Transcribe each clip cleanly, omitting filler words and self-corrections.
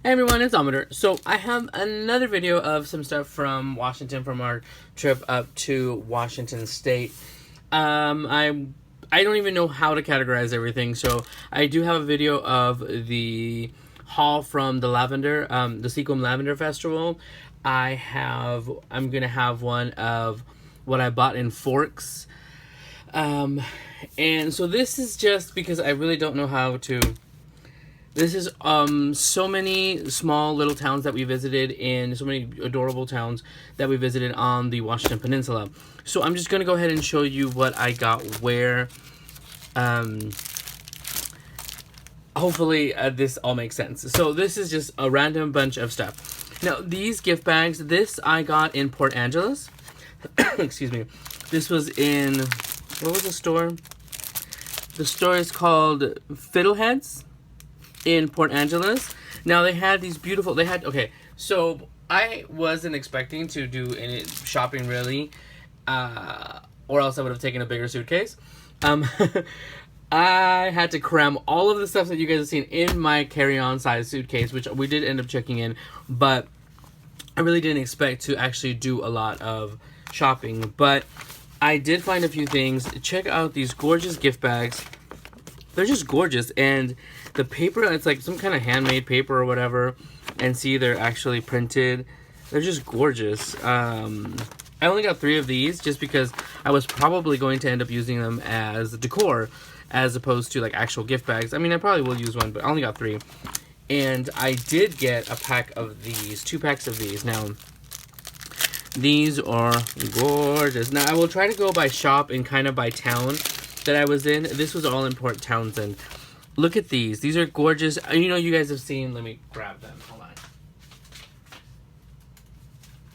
Hey everyone, it's Lavender. So I have another video of some stuff from Washington from our trip up to Washington State. I don't even know how to categorize everything. So I do have a video of the haul from the Lavender, the Sequim Lavender Festival. I'm gonna have one of what I bought in Forks. And so this is just because I really don't know how to. This is so many small little towns that we visited in, so many adorable towns that we visited on the Washington Peninsula. So I'm just going to go ahead and show you what I got where. Hopefully this all makes sense. So this is just a random bunch of stuff. Now these gift bags, this I got in Port Angeles. Excuse me. This was in, what was the store? The store is called Fiddleheads in Port Angeles. Now they had these beautiful, okay, so I wasn't expecting to do any shopping really, or else I would have taken a bigger suitcase. I had to cram all of the stuff that you guys have seen in my carry-on size suitcase, which we did end up checking in, but I really didn't expect to actually do a lot of shopping. But I did find a few things. Check out these gorgeous gift bags. They're just gorgeous, and the paper, it's like some kind of handmade paper or whatever, and see, they're actually printed. They're just gorgeous. I only got 3 of these just because I was probably going to end up using them as decor as opposed to like actual gift bags. I mean, I probably will use one, but I only got 3. And I did get a pack of these, 2 packs of these. Now, these are gorgeous. Now, I will try to go by shop and kind of by town that I was in. This was all in Port Townsend. Look at these. These are gorgeous. You know, you guys have seen. Let me grab them. Hold on. I'm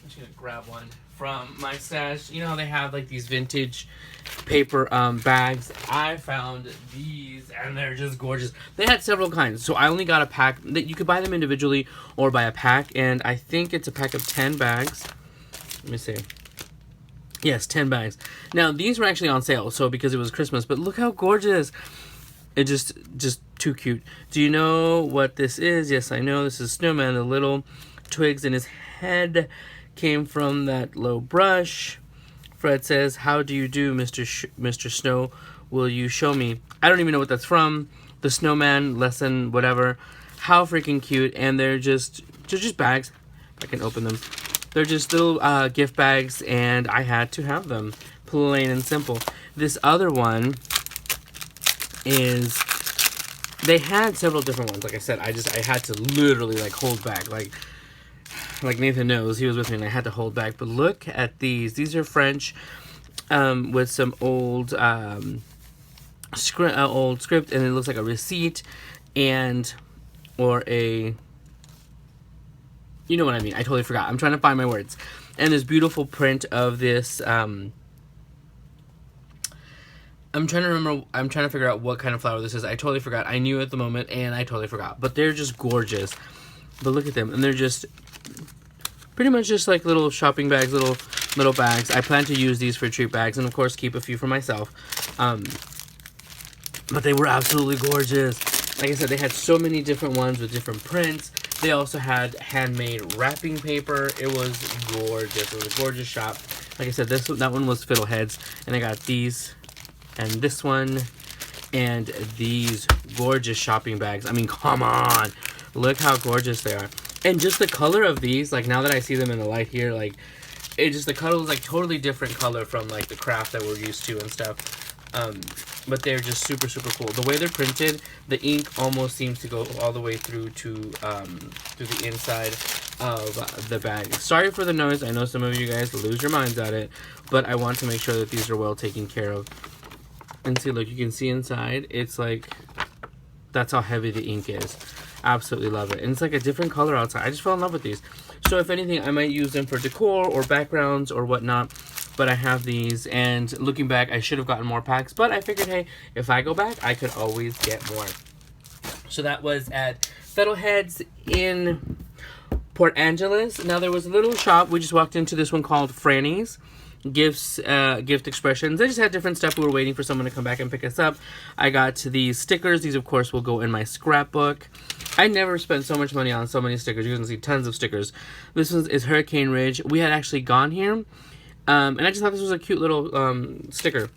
just going to grab one from my stash. You know how they have like these vintage paper bags? I found these and they're just gorgeous. They had several kinds. So I only got a pack. That you could buy them individually or buy a pack. And I think it's a pack of 10 bags. Let me see. Yes, 10 bags. Now, these were actually on sale, so because it was Christmas, but look how gorgeous. It just too cute. Do you know what this is? Yes, I know. This is Snowman. The little twigs in his head came from that low brush. Fred says, "How do you do, Mr. Snow? Will you show me?" I don't even know what that's from. The Snowman lesson, whatever. How freaking cute. And they're just bags. I can open them. They're just little gift bags, and I had to have them. Plain and simple. This other one is, they had several different ones. Like I said, I had to literally like hold back. Like Nathan knows, he was with me and I had to hold back. But look at these. These are French with some old script, and it looks like a receipt or a, you know what I mean. I totally forgot. I'm trying to find my words. And this beautiful print of this. I'm trying to remember. I'm trying to figure out what kind of flower this is. I totally forgot. I knew at the moment, and I totally forgot. But they're just gorgeous. But look at them, and they're just pretty much just like little shopping bags, little bags. I plan to use these for treat bags, and of course keep a few for myself. But they were absolutely gorgeous. Like I said, they had so many different ones with different prints. They also had handmade wrapping paper. It was gorgeous. It was a gorgeous shop. Like I said, that one was Fiddleheads, and I got these and this one and these gorgeous shopping bags. I mean, come on, look how gorgeous they are. And just the color of these, like now that I see them in the light here, like the color was like totally different color from like the craft that we're used to and stuff. But they're just super cool. The way they're printed, the ink almost seems to go all the way through to the inside of the bag. Sorry for the noise. I know some of you guys lose your minds at it, but I want to make sure that these are well taken care of. And see, look, you can see inside. It's like, that's how heavy the ink is. Absolutely love it. And it's like a different color outside. I just fell in love with these. So if anything, I might use them for decor or backgrounds or whatnot. But I have these, and looking back, I should have gotten more packs. But I figured, hey, if I go back, I could always get more. So that was at Fiddleheads in Port Angeles. Now, there was a little shop. We just walked into this one called Frannys. gifts, gift expressions. They just had different stuff. We were waiting for someone to come back and pick us up. I got these stickers. These, of course, will go in my scrapbook. I never spent so much money on so many stickers. You can see tons of stickers. This one is Hurricane Ridge. We had actually gone here, and I just thought this was a cute little sticker.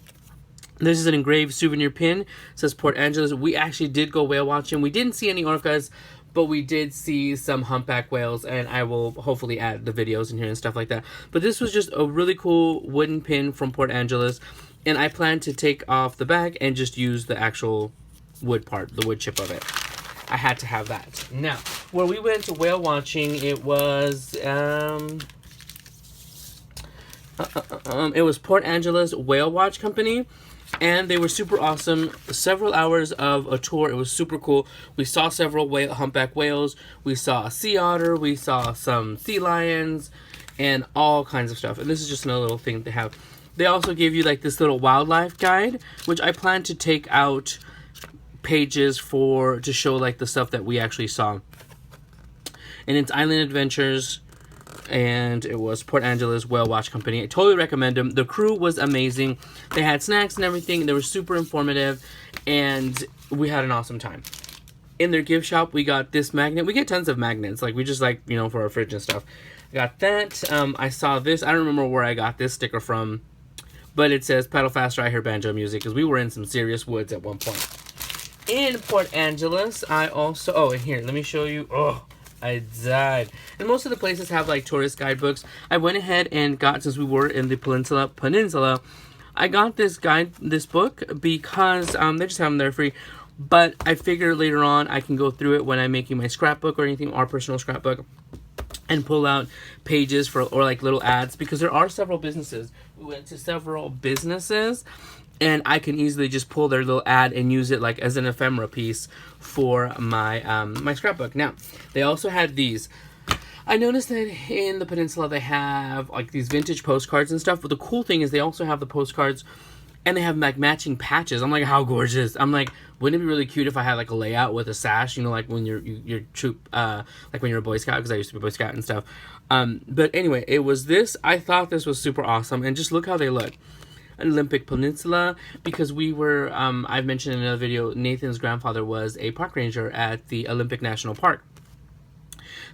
This is an engraved souvenir pin. It says Port Angeles. We actually did go whale watching. We didn't see any orcas, but we did see some humpback whales, and I will hopefully add the videos in here and stuff like that. But this was just a really cool wooden pin from Port Angeles, and I plan to take off the back and just use the actual wood part, the wood chip of it. I had to have that. Now, where we went to whale watching, it was Port Angeles Whale Watch Company. And they were super awesome. Several hours of a tour. It was super cool. We saw several humpback whales. We saw a sea otter. We saw some sea lions and all kinds of stuff. And this is just another little thing they have. They also give you like this little wildlife guide, which I plan to take out pages to show like the stuff that we actually saw. And it's Island Adventures. And it was Port Angeles Whale Watch Company. I totally recommend them. The crew was amazing. They had snacks and everything. They were super informative, and we had an awesome time. In their gift shop, we got this magnet. We get tons of magnets, like we just like, you know, for our fridge and stuff. I got that. I saw this. I don't remember where I got this sticker from, but it says "Pedal faster, I hear banjo music," because we were in some serious woods at one point. In Port Angeles, I also... Oh, and here, let me show you... Oh, I died. And most of the places have like tourist guidebooks. I went ahead and got, since we were in the peninsula, I got this book because they just have them there free. But I figure later on I can go through it when I'm making my scrapbook or anything, our personal scrapbook, and pull out pages or like little ads, because there are several businesses. We went to several businesses, and I can easily just pull their little ad and use it like as an ephemera piece for my my scrapbook. Now, they also had these. I noticed that in the peninsula they have like these vintage postcards and stuff, but the cool thing is they also have the postcards and they have like matching patches. I'm like, how gorgeous. I'm like, wouldn't it be really cute if I had like a layout with a sash, you know, like when you're troop, like when you're a Boy Scout, because I used to be a Boy Scout and stuff. But anyway, it was this. I thought this was super awesome, and just look how they look. Olympic Peninsula, because we were, I've mentioned in another video, Nathan's grandfather was a park ranger at the Olympic National Park.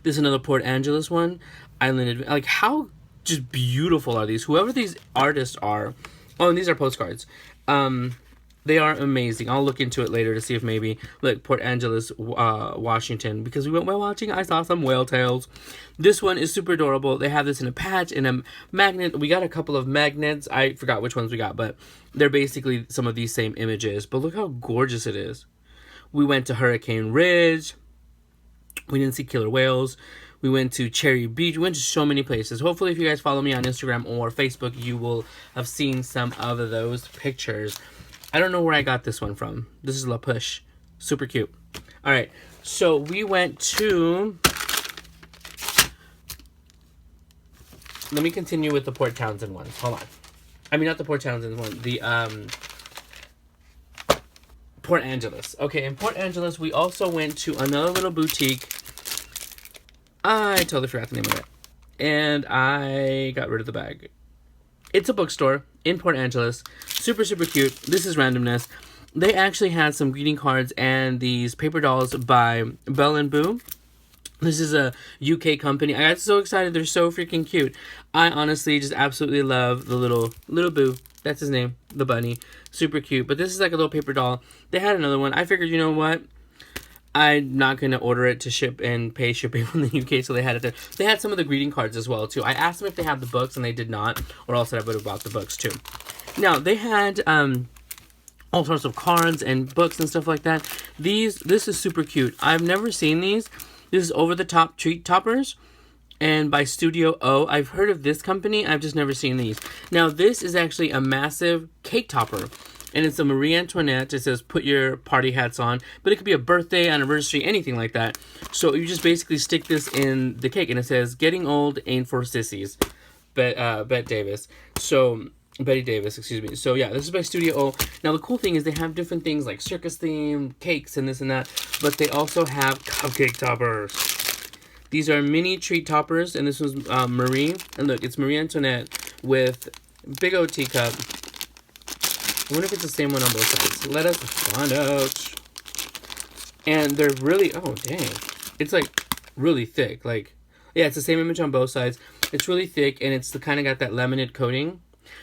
This is another Port Angeles one. Like, how just beautiful are these? Whoever these artists are. Oh, and these are postcards. They are amazing. I'll look into it later to see if maybe, look, Port Angeles, Washington, because we went whale watching. I saw some whale tails. This one is super adorable. They have this in a patch and a magnet. We got a couple of magnets. I forgot which ones we got, but they're basically some of these same images. But look how gorgeous it is. We went to Hurricane Ridge. We didn't see killer whales. We went to Cherry Beach. We went to so many places. Hopefully, if you guys follow me on Instagram or Facebook, you will have seen some of those pictures. I don't know where I got this one from. This is La Push. Super cute. All right. So we went to... Let me continue with the Port Townsend one. Hold on. I mean, not the Port Townsend one. The Port Angeles. Okay, in Port Angeles, we also went to another little boutique. I totally forgot the name of it. And I got rid of the bag. It's a bookstore in Port Angeles. Super, super cute. This is Randomness. They actually had some greeting cards and these paper dolls by Belle and Boo. This is a UK company. I got so excited. They're so freaking cute. I honestly just absolutely love the little Boo. That's his name. The bunny. Super cute. But this is like a little paper doll. They had another one. I figured, you know what? I'm not going to order it to ship and pay shipping from the UK, so they had it there. They had some of the greeting cards as well, too. I asked them if they had the books, and they did not, or else I would have bought the books, too. Now, they had all sorts of cards and books and stuff like that. This is super cute. I've never seen these. This is Over the Top Treat Toppers, and by Studio O. I've heard of this company. I've just never seen these. Now, this is actually a massive cake topper. And it's a Marie Antoinette. It says, put your party hats on. But it could be a birthday, anniversary, anything like that. So you just basically stick this in the cake. And it says, getting old ain't for sissies. Betty Davis, excuse me. So yeah, this is by Studio O. Now the cool thing is they have different things like circus theme, cakes, and this and that. But they also have cupcake toppers. These are mini treat toppers. And this was Marie. And look, it's Marie Antoinette with big old teacup. I wonder if it's the same one on both sides. Let us find out. And they're really, oh dang, it's like really thick. Like, yeah, it's the same image on both sides. It's really thick, and it's the kind of got that laminate coating.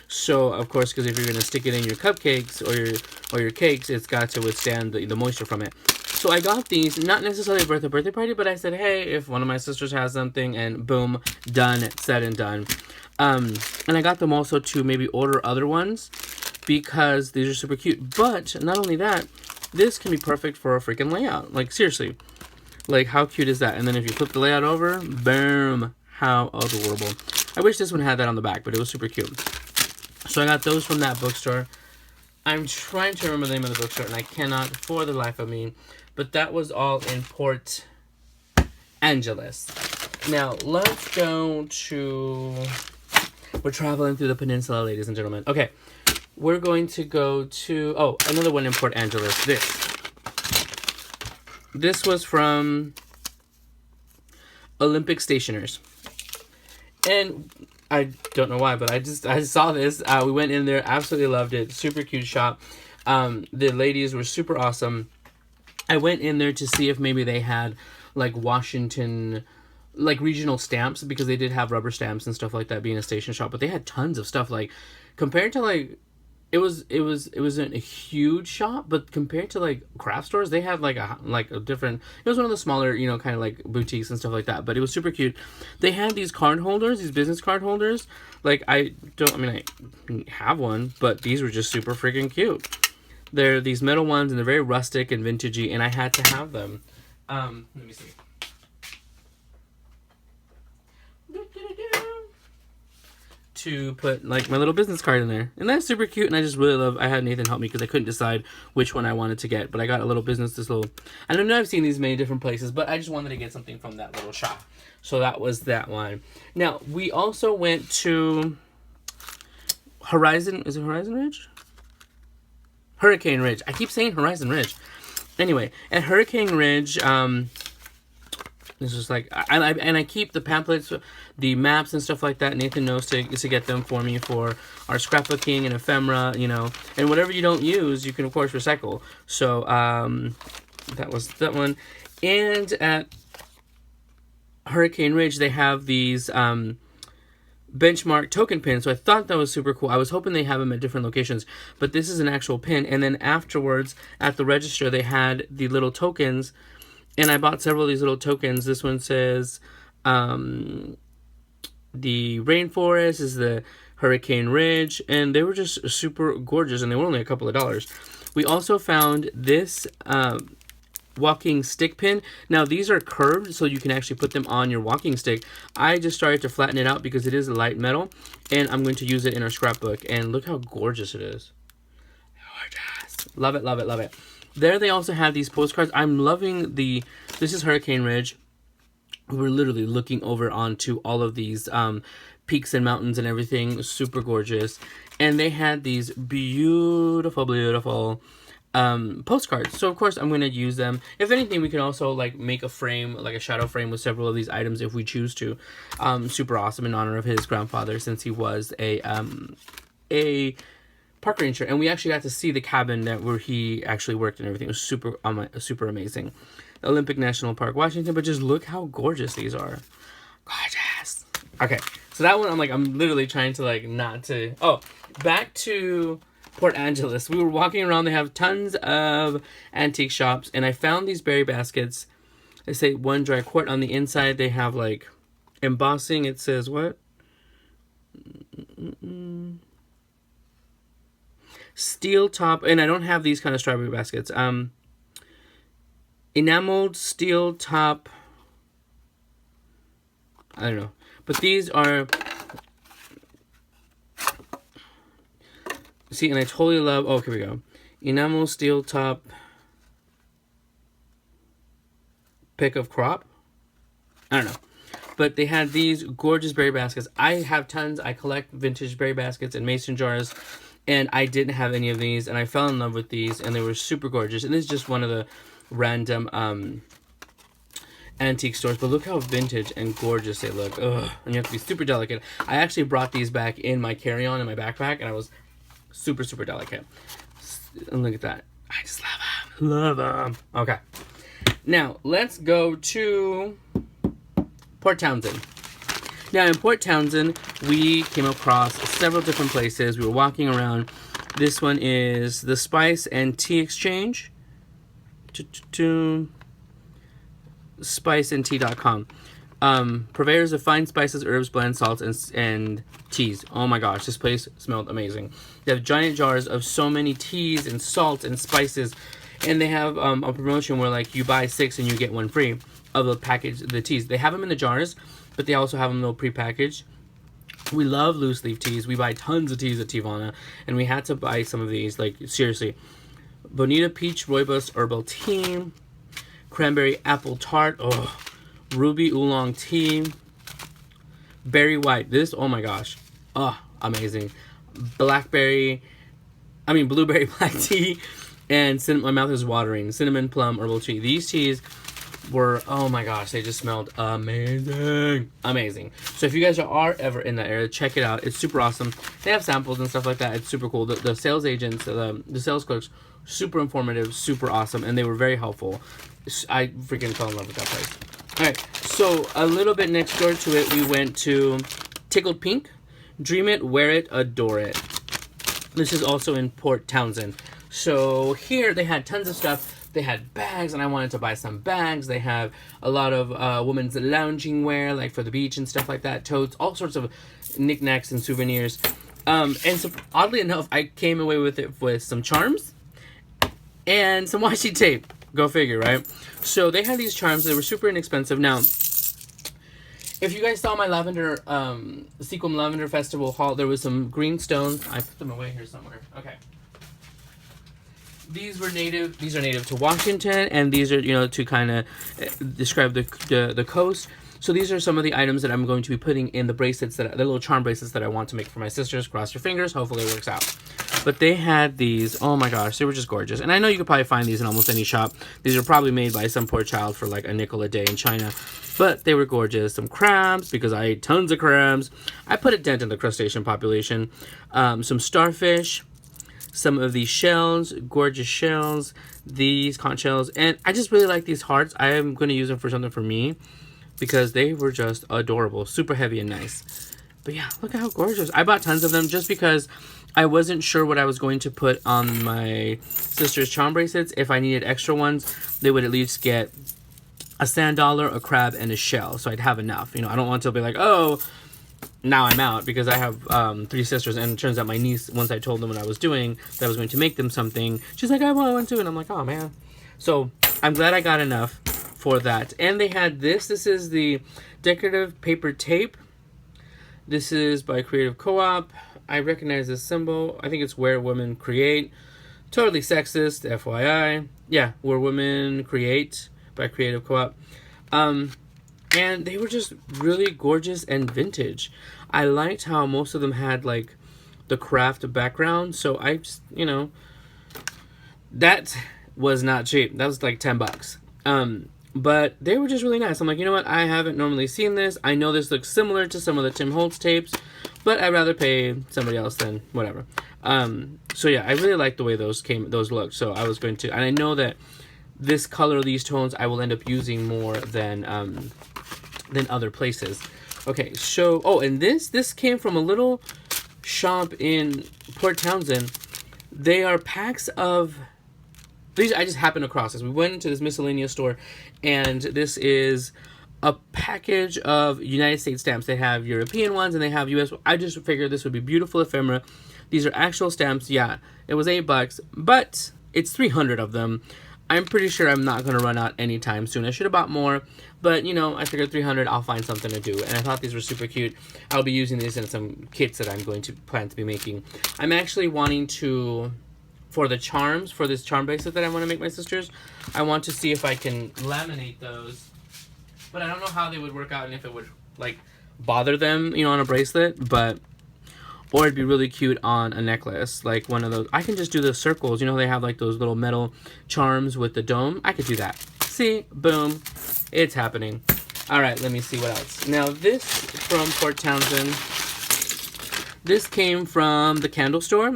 So of course, because if you're gonna stick it in your cupcakes or your cakes, it's got to withstand the moisture from it. So I got these, not necessarily for a birthday party, but I said, hey, if one of my sisters has something, and boom, done, said and done. And I got them also to maybe order other ones because these are super cute. But not only that, this can be perfect for a freaking layout. Like, seriously. Like, how cute is that? And then if you flip the layout over, boom, how adorable. I wish this one had that on the back, but it was super cute. So I got those from that bookstore. I'm trying to remember the name of the bookstore, and I cannot for the life of me. But that was all in Port Angeles. Now, let's go to... We're traveling through the peninsula, ladies and gentlemen. Okay, we're going to go to... Oh, another one in Port Angeles. This was from Olympic Stationers. And I don't know why, but I saw this. We went in there, absolutely loved it. Super cute shop. The ladies were super awesome. I went in there to see if maybe they had like Washington, like regional stamps, because they did have rubber stamps and stuff like that being a station shop, but they had tons of stuff. Like compared to like, it wasn't a huge shop, but compared to like craft stores, they had like a different, it was one of the smaller, you know, kind of like boutiques and stuff like that, but it was super cute. They had these card holders, these business card holders. Like I have one, but these were just super freaking cute. They're these metal ones, and they're very rustic and vintagey, and I had to have them. Let me see. To put like my little business card in there, and that's super cute. And I just really love. I had Nathan help me because I couldn't decide which one I wanted to get, but I got a little business. I don't know. I've seen these many different places, but I just wanted to get something from that little shop. So that was that one. Now we also went to Horizon. Is it Horizon Ridge? Hurricane Ridge. I keep saying Horizon Ridge. Anyway, at Hurricane Ridge, this is like, I keep the pamphlets, the maps and stuff like that. Nathan knows to get them for me for our scrapbooking and ephemera, you know, and whatever you don't use, you can of course recycle. So that was that one. And at Hurricane Ridge, they have these benchmark token pin, so I thought that was super cool. I was hoping they have them at different locations, but this is an actual pin. And then afterwards at the register, they had the little tokens, and I bought several of these little tokens. This one says the rainforest is the Hurricane Ridge, and they were just super gorgeous, and they were only a couple of dollars. We also found this walking stick pin. Now these are curved, so you can actually put them on your walking stick. I just started to flatten it out because it is a light metal, and I'm going to use it in our scrapbook. And look how gorgeous it is. Gorgeous. Love it, love it, love it. There they also have these postcards. I'm loving this is Hurricane Ridge. We're literally looking over onto all of these peaks and mountains and everything. Super gorgeous. And they had these beautiful, beautiful postcards. So of course I'm going to use them. If anything, we can also like make a frame, like a shadow frame with several of these items if we choose to. Super awesome in honor of his grandfather, since he was a park ranger, and we actually got to see the cabin where he actually worked and everything. It was super amazing. Olympic National Park, Washington. But just look how gorgeous these are. Gorgeous. Okay, so that one I'm literally trying to like not to. Oh, back to Port Angeles. We were walking around. They have tons of antique shops, and I found these berry baskets. They say 1 dry quart. On the inside they have like embossing. It says what? Steel top, and I don't have these kind of strawberry baskets. Enameled steel top. I don't know, but these are. See, and I totally love. Oh, here we go. Enamel steel top. Pick of crop. I don't know, but they had these gorgeous berry baskets. I have tons. I collect vintage berry baskets and mason jars. And I didn't have any of these, and I fell in love with these, and they were super gorgeous. And this is just one of the random antique stores, but look how vintage and gorgeous they look. Ugh, and you have to be super delicate. I actually brought these back in my carry-on in my backpack, and I was super, super delicate. And look at that. I just love them. Love them. Okay. Now, let's go to Port Townsend. Now, in Port Townsend, we came across several different places. We were walking around. This one is the Spice and Tea Exchange. Spiceandtea.com. Purveyors of fine spices, herbs, blends, salts, and teas. Oh my gosh, this place smelled amazing. They have giant jars of so many teas and salts and spices. And they have a promotion where like you buy 6 and you get 1 free of the package, the teas. They have them in the jars, but they also have them little pre-packaged. We love loose leaf teas. We buy tons of teas at Tivana, and we had to buy some of these. Like seriously, Bonita Peach Rooibos Herbal Tea, Cranberry Apple Tart, oh, Ruby Oolong Tea, Berry White. This, oh my gosh, oh amazing. Blueberry Black Tea. And my mouth is watering. Cinnamon Plum Herbal Tea. These teas were, oh my gosh, they just smelled amazing. Amazing. So if you guys are ever in that area, check it out. It's super awesome. They have samples and stuff like that. It's super cool. The sales agents, the sales clerks, super informative, super awesome, and they were very helpful. I freaking fell in love with that place. All right, so a little bit next door to it, we went to Tickled Pink. Dream it, wear it, adore it. This is also in Port Townsend. So here they had tons of stuff. They had bags, and I wanted to buy some bags. They have a lot of women's lounging wear, like for the beach and stuff like that. Totes, all sorts of knickknacks and souvenirs. And so, oddly enough, I came away with it with some charms and some washi tape. Go figure, right? So they had these charms. They were super inexpensive. Now, if you guys saw my Lavender, Sequim Lavender Festival haul, there was some green stones. I put them away here somewhere. Okay. These are native to Washington, and these are, to kind of describe the coast. So these are some of the items that I'm going to be putting in the bracelets, the little charm bracelets that I want to make for my sisters. Cross your fingers. Hopefully it works out. But they had these. Oh my gosh, they were just gorgeous. And I know you could probably find these in almost any shop. These are probably made by some poor child for like $0.05 a day in China. But they were gorgeous. Some crabs, because I ate tons of crabs. I put a dent in the crustacean population. Some starfish. Some of these shells, gorgeous shells, these conch shells, and I just really like these hearts. I am going to use them for something for me because they were just adorable, super heavy and nice. But yeah, look at how gorgeous. I bought tons of them just because I wasn't sure what I was going to put on my sister's charm bracelets. If I needed extra ones, they would at least get a sand dollar, a crab, and a shell, so I'd have enough. I don't want to be like, oh, now I'm out, because I have 3 sisters, and it turns out my niece, once I told them what I was doing, that I was going to make them something, she's like, I want to, and I'm like, oh man. So I'm glad I got enough for that. And they had this is the decorative paper tape. This is by Creative Co-op. I recognize this symbol. I think it's Where Women Create. Totally sexist, FYI. Yeah, Where Women Create by Creative Co-op. And they were just really gorgeous and vintage. I liked how most of them had like the craft background. So I just, that was not cheap. That was like $10. But they were just really nice. I'm like, you know what? I haven't normally seen this. I know this looks similar to some of the Tim Holtz tapes, but I'd rather pay somebody else than whatever. So yeah, I really like the way those looked. So I was going to, and I know that this color, these tones, I will end up using more than other places. Okay, so, and this came from a little shop in Port Townsend. They are packs of, these I just happened across this. We went into this Miscellaneous Store, and this is a package of United States stamps. They have European ones, and they have US. I just figured this would be beautiful ephemera. These are actual stamps. Yeah, it was $8, but it's 300 of them. I'm pretty sure I'm not going to run out anytime soon. I should have bought more, but, I figured 300, I'll find something to do. And I thought these were super cute. I'll be using these in some kits that I'm going to plan to be making. I'm actually wanting to, for the charms, for this charm bracelet that I want to make my sisters, I want to see if I can laminate those. But I don't know how they would work out and if it would, like, bother them, on a bracelet, but... Or it'd be really cute on a necklace, like one of those. I can just do the circles. They have like those little metal charms with the dome. I could do that. See, boom, it's happening. All right, let me see what else. Now this from Port Townsend. This came from the candle store,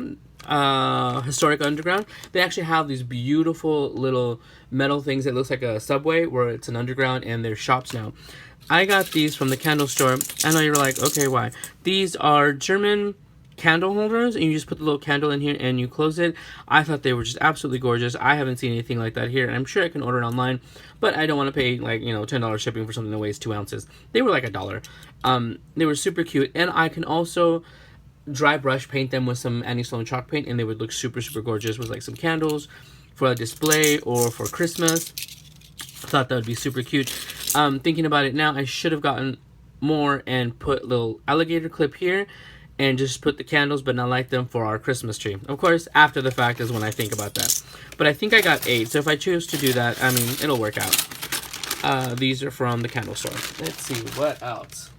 Historic Underground. They actually have these beautiful little metal things that looks like a subway where it's an underground and there's shops now. I got these from the candle store. I know you're like, okay, why? These are German candle holders, and you just put the little candle in here and you close it. I thought they were just absolutely gorgeous. I haven't seen anything like that here, and I'm sure I can order it online, but I don't want to pay like, $10 shipping for something that weighs 2 ounces. They were like $1. They were super cute, and I can also dry brush paint them with some Annie Sloan chalk paint, and they would look super, super gorgeous with like some candles for a display or for Christmas. I thought that would be super cute. Thinking about it now, I should have gotten more and put little alligator clip here and just put the candles but not light them for our Christmas tree. Of course, after the fact is when I think about that. But I think I got 8, so if I choose to do that, I mean, it'll work out. These are from the candle store. Let's see, what else?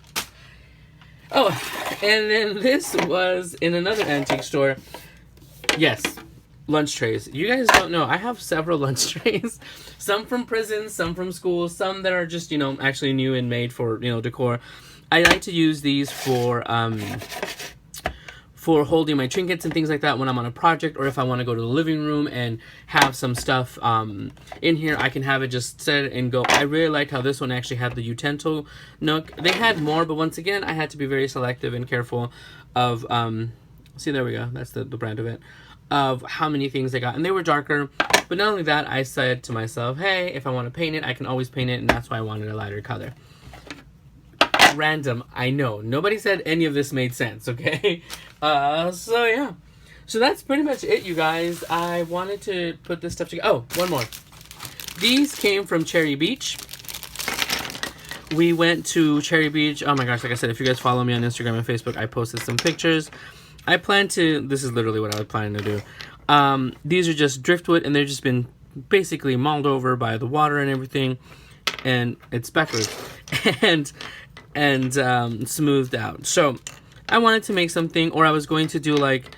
Oh, and then this was in another antique store. Yes, lunch trays. You guys don't know, I have several lunch trays. Some from prison, some from school, some that are just, actually new and made for, decor. I like to use these for holding my trinkets and things like that when I'm on a project, or if I want to go to the living room and have some stuff in here, I can have it just set and go. I really liked how this one actually had the utensil nook. They had more, but once again, I had to be very selective and careful of, see, there we go, that's the brand of it, of how many things they got. And they were darker, but not only that, I said to myself, hey, if I want to paint it, I can always paint it, and that's why I wanted a lighter color. Random, I know. Nobody said any of this made sense, okay? So yeah. So that's pretty much it, you guys. I wanted to put this stuff together. Oh, one more. These came from Cherry Beach. We went to Cherry Beach. Oh my gosh, like I said, if you guys follow me on Instagram and Facebook, I posted some pictures. I plan to, this is literally what I was planning to do. These are just driftwood, and they've just been basically mauled over by the water and everything. And it's speckled. and smoothed out. So I wanted to make something, or I was going to do like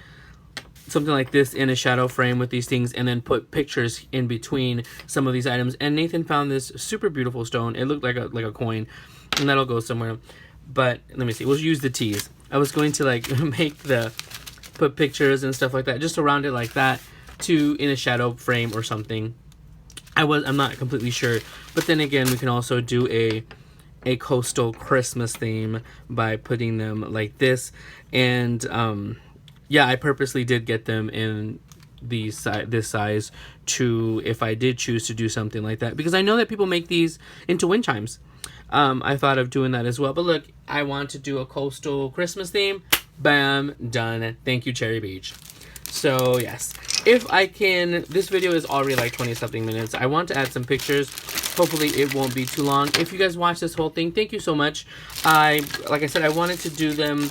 something like this in a shadow frame with these things, and then put pictures in between some of these items. And Nathan found this super beautiful stone. It looked like a coin, and that'll go somewhere. But let me see, we'll use the T's. I was going to like put pictures and stuff like that just around it like that, in a shadow frame or something. I'm not completely sure, but then again, we can also do a coastal Christmas theme by putting them like this. And yeah, I purposely did get them in this size to, if I did choose to do something like that, because I know that people make these into wind chimes. I thought of doing that as well, but look, I want to do a coastal Christmas theme. Bam, done. Thank you, Cherry Beach. So yes, if I can, this video is already like 20 something minutes. I want to add some pictures. Hopefully it won't be too long. If you guys watch this whole thing, thank you so much. Like I said, I wanted to do them,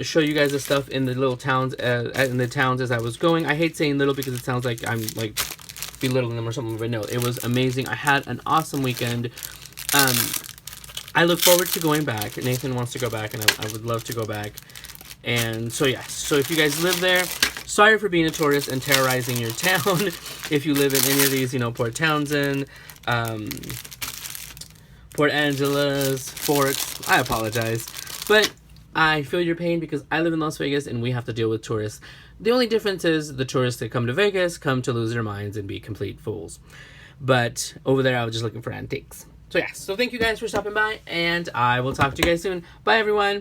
show you guys the stuff in the little towns, as I was going. I hate saying little because it sounds like I'm like belittling them or something, but no, it was amazing. I had an awesome weekend. I look forward to going back. Nathan wants to go back, and I would love to go back. And so yeah, so if you guys live there, sorry for being a tourist and terrorizing your town. If you live in any of these, Port Townsend, Port Angeles, Forks, I apologize. But I feel your pain because I live in Las Vegas and we have to deal with tourists. The only difference is the tourists that come to Vegas come to lose their minds and be complete fools. But over there, I was just looking for antiques. So yeah, so thank you guys for stopping by, and I will talk to you guys soon. Bye, everyone.